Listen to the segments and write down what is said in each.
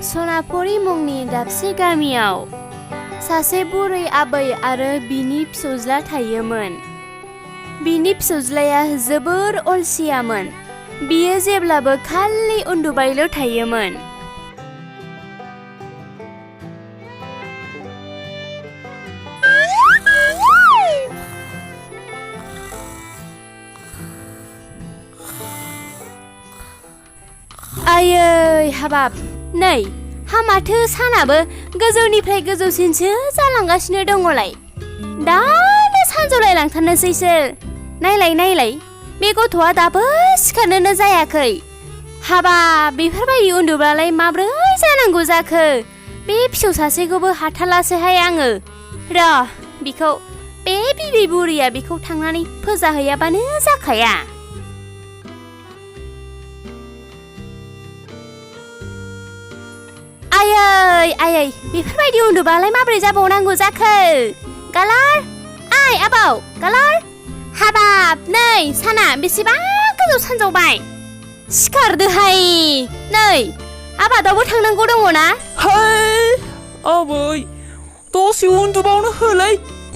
सनापुरी मुंनि दाबसे गामियाव सासे बुरै आबै आरो बिनि फिसौज्ला थायोमोन। बिनि फिसौज्लाया जोबोर अलसियामोन। बियो जेब्लाबो खालि उन्दुबायल' थायोमोन। आयै हाबाब, नै हा माथो सानाबो गोजौनिफ्राय गोजौसिनसो जालांगासिनो दङलाय। दानो सानजौलाय लांथारनोसैसो। नायलाय बे गथ'आ दाबो सिखारनोनो जायाखै। हाबाब, बेफोरबायदि उन्दुब्लालाय माब्रै जानांगौ जाखो? बे फिसौ सासेखौबो हाथारलासैहाय आङो। र' बिखौ, बे बिबै बुरैया बिखौ थांनानै फोजाहैयाबानो जाखाया। आयै बेफोरबायदि उन्दुबालाय माबोरै जाबावनांगौ जाखो? गालार, आइ आबौ गालार, हाबाब नै साना बेसेबां गोजौ सानजौबाय। सिखारदोहाय, नै आबादावबो थांनांगौ दङ ना? हाय आबै, दसे उन्दुबावनो होलाय,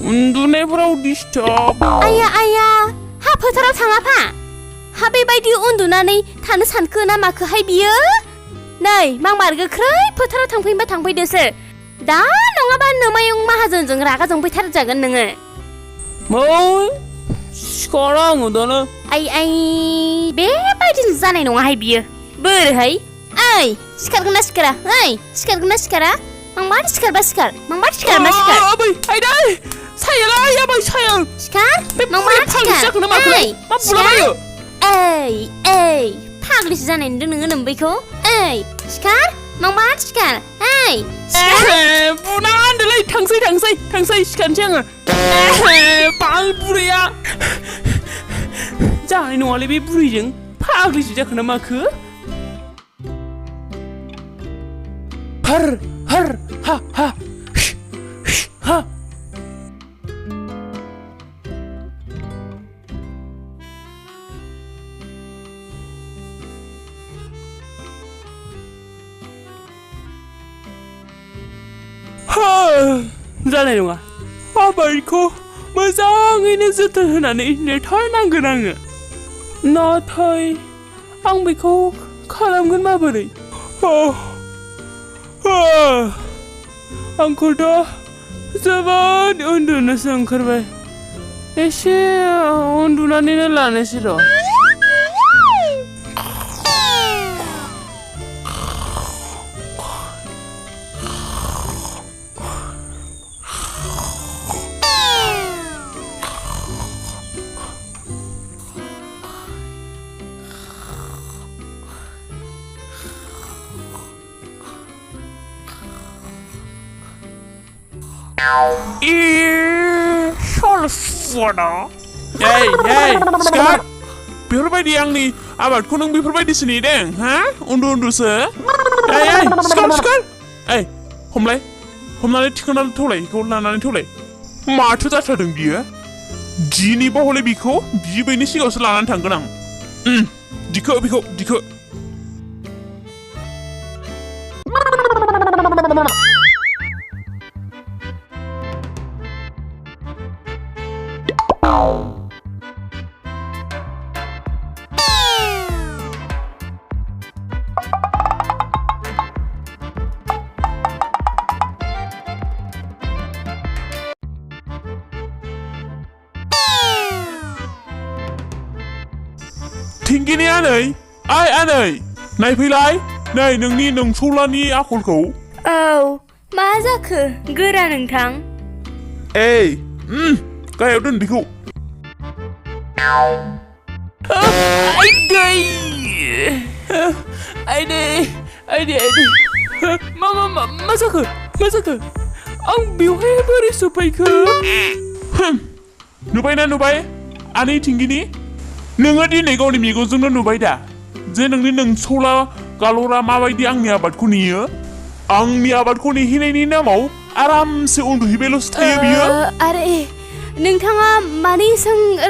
उन्दुनायफोराव डिस्टार्ब। आया हा फोथाराव थाङाफा। हा बेबायदि उन्दुनानै थानो सानखो ना माखोहाय बियो? नै मांबार गोख्रै फोथाराव थांफैदोसो। दा नङाबा नोमायं माहाजोनजों रागा जोंफैथारजागोन नोङो। सिखारा आङो दानो। आइ बेबायदिनो जानाय नङाहाय बियो। बोरैहाय? ओइ सिखारगोन ना सिखारा? मांबार सिखारबा सिखार, मांबार सिखारबा सिखार। आबै आइदै, सायालाय आबै साया। सिखार, मांबार सिखार। मा बुलाबायो? ओइ फाग्लिसो जानाय नुदों नोङो नोम्बैखौ। ओइ सिखार, मांबार सिखार। ओइ सिखार। बुना होनदोलै, थांसै सिखारनोसै आङो। बाल बुरैया जानाय नङालै बे बुरैजों। फाग्लिसो जाखो ना माखो? हर हा जानाय नङा। आबादखौ मोजाङैनो जोथोन होनानै नेथारनांगोन आङो। नाथाय आं बेखौ खालामगोन माबोरै? आंखौ दा जोबोद उन्दुनोसो ओंखारबाय। एसे उन्दुनानैनो लानोसै र'। सिखार! बेफोरबायदि आंनि आबादखौ नों बेफोरबायदिसो नेदों, हा? उन्दुसो। सिखार! हमनानै थिखांनानै थौलाय, बेखौ लानानै थौलाय। माथो जाथारदों बियो? दिनैबा हले बिखौ बिबैनि सिगाङावसो लानानै थांगोन आं। दिखो। थिंगिनि आनै, नायफैलाय, नै नोंनि नोंसौलानि आखलखौ। औ, मा जाखो गोरा नोंथां? गाहायाव दोन बेखौ। आइदै मा जाखो? आं बेवहाय बोरै सफैखो? नुबाय आनै थिंगिनि, नोङो दिनै गावनि मेगनजोंनो नुबाय दा जे नोंनि नोंसौला गालरा माबायदि आंनि आबादखौ नेयो। आंनि आबादखौ नेहैनायनि नामाव आरामसे उन्दुहैबायल'सो थायो बियो। आरे नोंथाङा मानि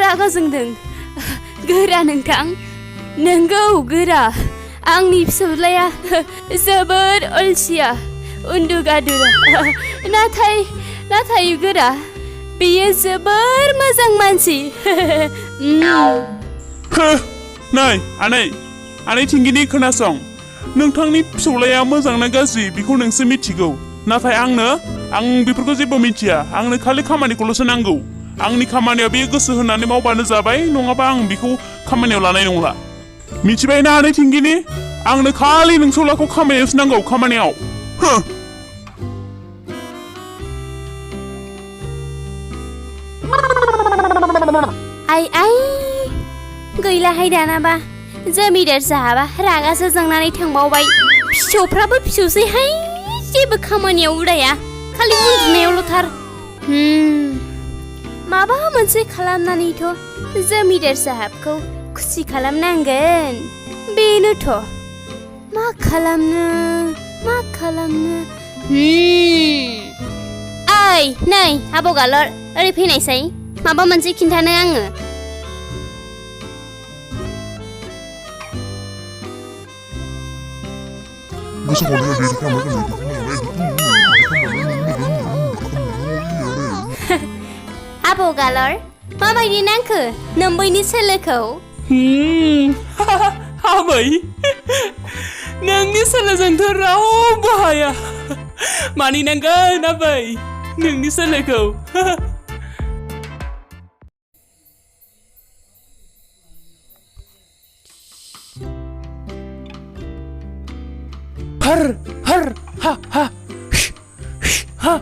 रागा जोंदों? गोरा नोंथां, नोंगौ गोरा। आंनि फिसाज्लाया जोबोद अलसिया उन्दुगादुरा नाथाय गोरा बेयो जोबोर मोजां मानसि नै आनै थिंगिनि खोनासं नोंथांनि फिसाज्लाया मोजां ना गाज्रि बेखौ नोंसो मिथिगौ नाथाय आं बेफोरखौ जेबो मिथिया आंनो खालि खामानिखौल'सो नांगौ आंनि खामानियाव बे गोसो होनानै मावबानो जाबाय नङाबा आं बेखौ खामानियाव लानाय नंला मिथिबायना आनै थिंगिनि आंनो खालि नोंसोलाखौ खामानियावसो नांगौ खामानियाव आइ गैलाहाय दानाबा जमिदार साहाबा रागासो जोंनानै थांबावबाय फिसौफ्राबो फिसौसैहाय जेबो खामानियाव उदाया खालि उन्दुनायावल'थार माबा मोनसे खालामनानैथ' जमिदार साहाबखौ खुसि खालामनांगोन बेनोथ' मा खालामनो ओइ नै आब' गालर ओरै फैनायसै माबा मोनसे खिन्थानो आङो आब' गालर माबायदि नांखो नोम्बैनि सोलोखौ आबै नोंनि सोलोजोंथ' रावबो हाया मानिनांगोन आबै नोंनि सोलोखौ हर हा हा हा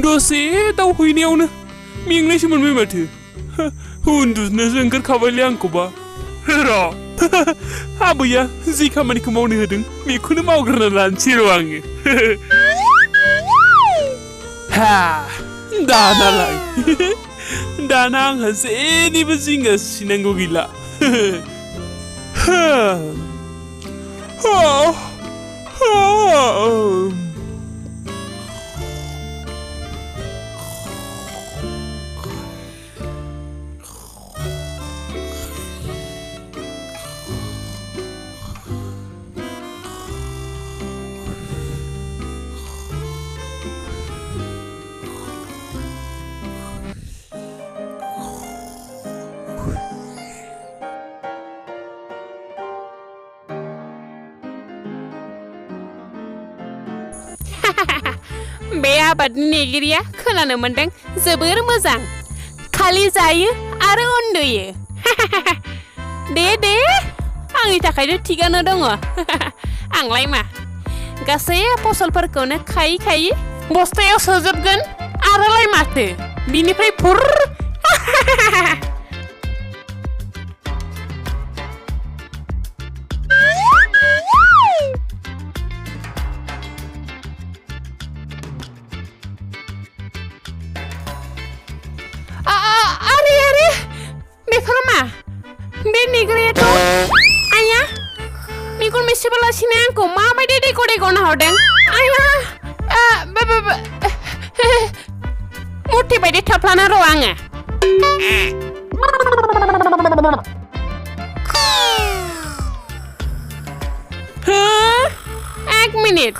दसे दावहैनायावनो मेंनायसो मोनबाय माथो उन्दुनोसो ओंखारखाबायलै आंखौबा र' आबैया जि खामानिखौ मावनो होदों बेखौनो मावग्रोना लानोसै र' आङो दाना आंहा जेनिबो जिंगा सिनांगौ गैला बे आबादनि नेगिरिया खोनानो मोनदों जोबोर मोजां खालि जायो आरो उन्दुयो दे आंनि थाखायनो थिगानो दङ आंलाय मा गासै फसलफोरखौनो खायै बस्थायाव सोजोबगोन आरोलाय माथो बिनिफ्राय फुर मेसेबालासिनो आंखौ माबायदि देग'ना हरदों आया मुर्ति बायदि थाफ्लाना र' आङो एक मिनिट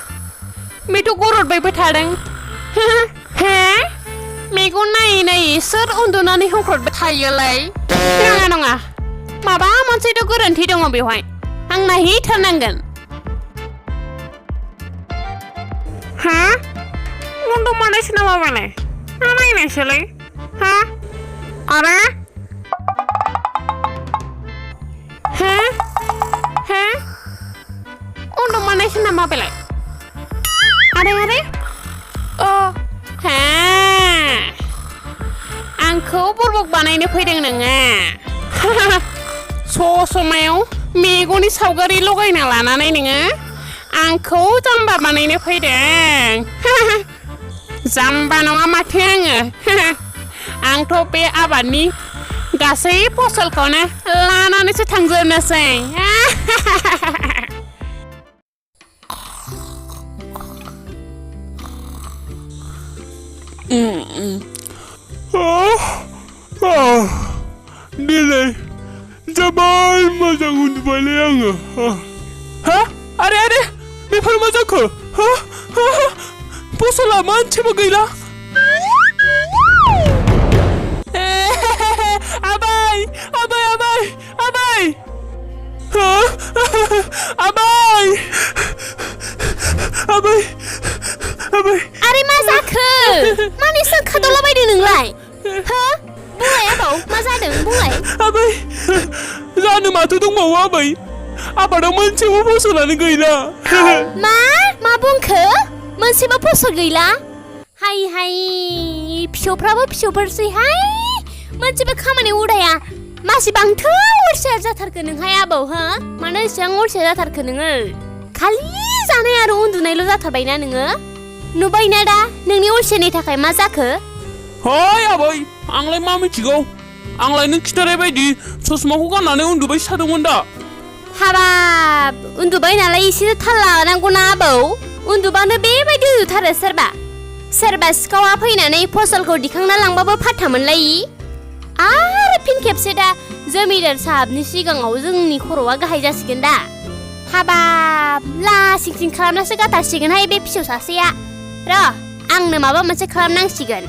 बेथ' गरदबायबो थादों मेगन नायै सोर उन्दुनानै हख्रदबाय थायोलाय नङा माबा मोनसेथ' गोरोन्थि दङ बेवहाय आं नायहैथारनांगोन उन्दुमानायसो नामा बेलाय नायनायसोलै आरो उन्दुमानायसो नामा बेलाय आरे आंखौ बुरबक बानायनो फैदों नोङो समायाव मेगननि सावगारि लगायना लानानै नोङो आंखौ जाम्बा बानायनो फैदों जाम्बा नङा माथो आंथ' बे आबादनि गासै फसलखौनो लानानैसो थांजोबनोसै दिनै जोबोर मोजां उन्दुबायलै आङो हा आरे बेफोर मा जाखो हा फसला मोनसेबो गैला आबाय आरे मा जाखो मानि सोंखादलाबायदों नोंलाय हो बुंलाय आबौ मा जादों बुंलाय आबै जानो माथो दंबावो आबै आबादाव मोनसेबो फसलानो गैला मा बुंखो मोनसेबो फसल गैला हाय फिसौफ्राबो फिसौफोरसैहाय मोनसेबो खामानि उदाया मासिबांथो अलसिया जाथारखो नोंहाय आबौ हो मानो एसेबां अलसिया जाथारखो नोङो खालि जानाय आरो उन्दुनायल' जाथारबायना नोङो नुबायना दा नोंनि अलसियानि थाखाय मा जाखो हाय आबै आंलाय मा मिथिगौ आंलाय नों खिथानाय बायदि ससमाखौ गाननानै उन्दुबाय थादोंमोन दा हाबाब उन्दुबाय नालाय एसे थाल लानांगौना आबौ उन्दुबानो बेबायदि उन्दुथारो सोरबा सिखावा फैनानै फसलखौ दिखांना लांबाबो फात्ता मोनलायि आरो फिन खेबसे दा जमिदार साहाबनि सिगाङाव जोंनि खर'आ गाहाय जासिगोन दा हाबाब लासिंसिं खालामनासो गारथारसिगोनहाय बे फिसौ सासेया र' आंनो माबा मोनसे खालामनांसिगोन